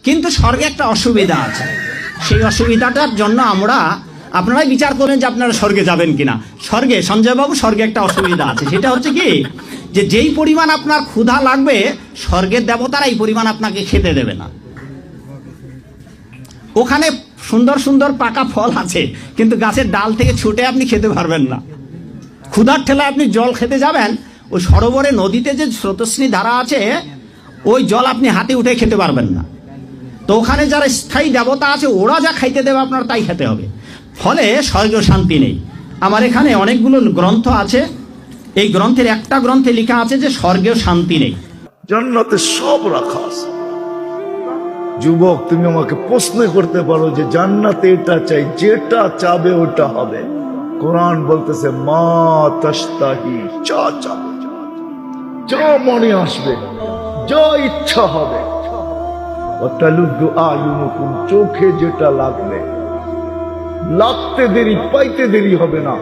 কিন্তু স্বর্গে একটা অসুবিধা আছে। সেই অসুবিধাটার জন্য আপনারাই বিচার করেন যে আপনারা স্বর্গে যাবেন কিনা। স্বর্গে, সঞ্জয়বাবু, স্বর্গে একটা অসুবিধা আছে। সেটা হচ্ছে কি, যে যেই পরিমাণ আপনার ক্ষুধা লাগবে, স্বর্গের দেবতারা এই পরিমাণ আপনাকে খেতে দেবে না। ওখানে সুন্দর সুন্দর পাকা ফল আছে, কিন্তু গাছের ডাল থেকে ছুটে আপনি খেতে পারবেন না। ক্ষুধার ঠেলায় আপনি জল খেতে যাবেন, ওই সরোবরে, নদীতে যে স্রোতস্বিনী ধারা আছে, ওই জল আপনি হাতে উঠে খেতে পারবেন না। তো ওখানে যারা স্থায়ী দেবতা আছে, ওরা যা খাইতে দেবে আপনার তাই খেতে হবে। ফলে স্বর্গীয় শান্তি নেই। আমার এখানে অনেকগুলো গ্রন্থ আছে, এই গ্রন্থের একটা গ্রন্থে লেখা আছে যে স্বর্গীয় শান্তি নেই। জান্নাতে সব রাখা আছে। যুবক, তুমি আমাকে প্রশ্ন করতে পারো যে জান্নাতে এটা চাই, যেটা চাবে ওটা হবে। কোরআন বলতেছে মা তাশতাহি, যা চাবে, যা মনে আসবে, যা ইচ্ছা হবে। ওয়াতালুদ্দু আয়ুনুকুম, চোখে যেটা লাগবে, লাগতে দেরি পাইতে দেরি হবে না।